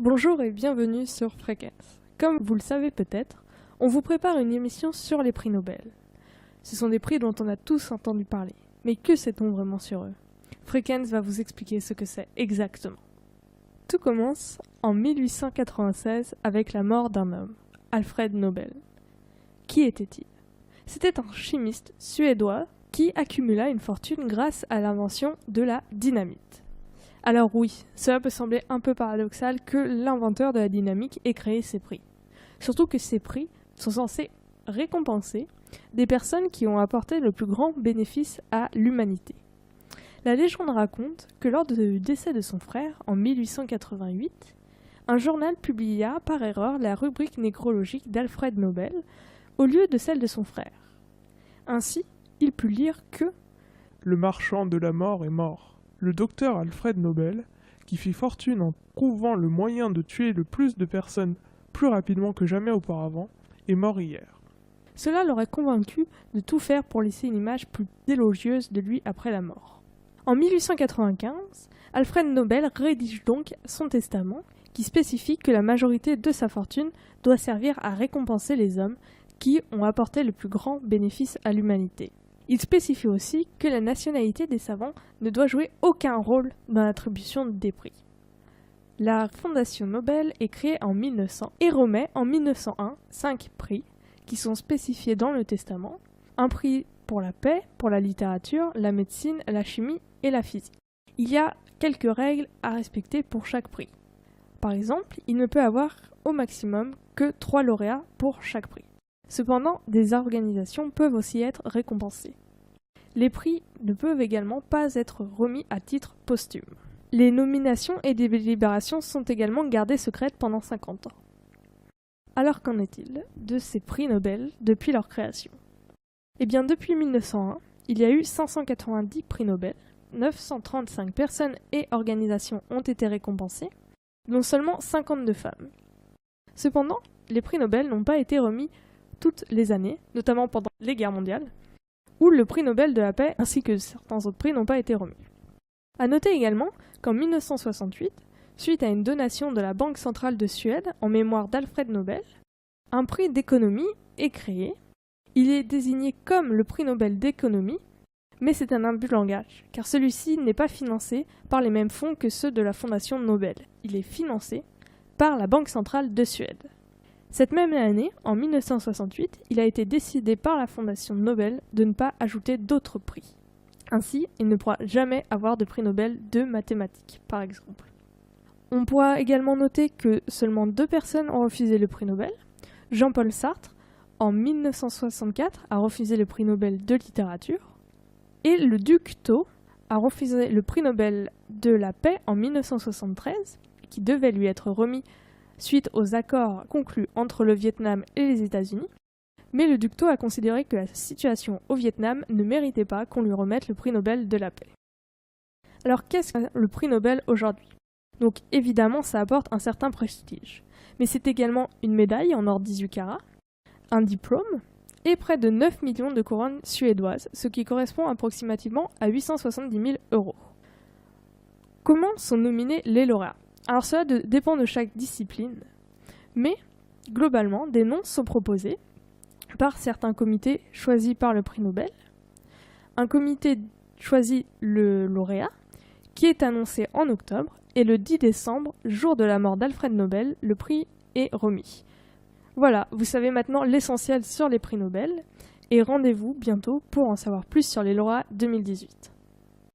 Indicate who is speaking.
Speaker 1: Bonjour et bienvenue sur Fréquence. Comme vous le savez peut-être, on vous prépare une émission sur les prix Nobel. Ce sont des prix dont on a tous entendu parler, mais que sait-on vraiment sur eux? Fréquence va vous expliquer ce que c'est exactement. Tout commence en 1896 avec la mort d'un homme, Alfred Nobel. Qui était-il? C'était un chimiste suédois qui accumula une fortune grâce à l'invention de la dynamite. Alors oui, cela peut sembler un peu paradoxal que l'inventeur de la dynamique ait créé ces prix. Surtout que ces prix sont censés récompenser des personnes qui ont apporté le plus grand bénéfice à l'humanité. La légende raconte que lors du décès de son frère, en 1888, un journal publia par erreur la rubrique nécrologique d'Alfred Nobel au lieu de celle de son frère. Ainsi, il put lire que «
Speaker 2: Le marchand de la mort est mort. Le docteur Alfred Nobel, qui fit fortune en trouvant le moyen de tuer le plus de personnes plus rapidement que jamais auparavant, est mort hier. »
Speaker 1: Cela l'aurait convaincu de tout faire pour laisser une image plus élogieuse de lui après la mort. En 1895, Alfred Nobel rédige donc son testament qui spécifie que la majorité de sa fortune doit servir à récompenser les hommes qui ont apporté le plus grand bénéfice à l'humanité. Il spécifie aussi que la nationalité des savants ne doit jouer aucun rôle dans l'attribution des prix. La Fondation Nobel est créée en 1900 et remet en 1901 5 prix qui sont spécifiés dans le testament, un prix pour la paix, pour la littérature, la médecine, la chimie et la physique. Il y a quelques règles à respecter pour chaque prix. Par exemple, il ne peut avoir au maximum que 3 lauréats pour chaque prix. Cependant, des organisations peuvent aussi être récompensées. Les prix ne peuvent également pas être remis à titre posthume. Les nominations et délibérations sont également gardées secrètes pendant 50 ans. Alors qu'en est-il de ces prix Nobel depuis leur création? Eh bien, depuis 1901, il y a eu 590 prix Nobel, 935 personnes et organisations ont été récompensées, dont seulement 52 femmes. Cependant, les prix Nobel n'ont pas été remis toutes les années, notamment pendant les guerres mondiales, où le prix Nobel de la paix ainsi que certains autres prix n'ont pas été remis. A noter également qu'en 1968, suite à une donation de la Banque centrale de Suède en mémoire d'Alfred Nobel, un prix d'économie est créé. Il est désigné comme le prix Nobel d'économie, mais c'est un abus de langage, car celui-ci n'est pas financé par les mêmes fonds que ceux de la Fondation Nobel. Il est financé par la Banque centrale de Suède. Cette même année, en 1968, il a été décidé par la Fondation Nobel de ne pas ajouter d'autres prix. Ainsi, il ne pourra jamais avoir de prix Nobel de mathématiques, par exemple. On pourra également noter que seulement 2 personnes ont refusé le prix Nobel. Jean-Paul Sartre, en 1964, a refusé le prix Nobel de littérature. Et le duc Tho a refusé le prix Nobel de la paix en 1973, qui devait lui être remis suite aux accords conclus entre le Vietnam et les États-Unis, mais le duc Tho a considéré que la situation au Vietnam ne méritait pas qu'on lui remette le prix Nobel de la paix. Alors qu'est-ce que le prix Nobel aujourd'hui? Donc évidemment ça apporte un certain prestige, mais c'est également une médaille en or 18 carats, un diplôme et près de 9 millions de couronnes suédoises, ce qui correspond approximativement à 870 000 €. Comment sont nominés les lauréats? Alors cela dépend de chaque discipline, mais globalement, des noms sont proposés par certains comités choisis par le prix Nobel. Un comité choisit le lauréat, qui est annoncé en octobre, et le 10 décembre, jour de la mort d'Alfred Nobel, le prix est remis. Voilà, vous savez maintenant l'essentiel sur les prix Nobel, et rendez-vous bientôt pour en savoir plus sur les lauréats 2018.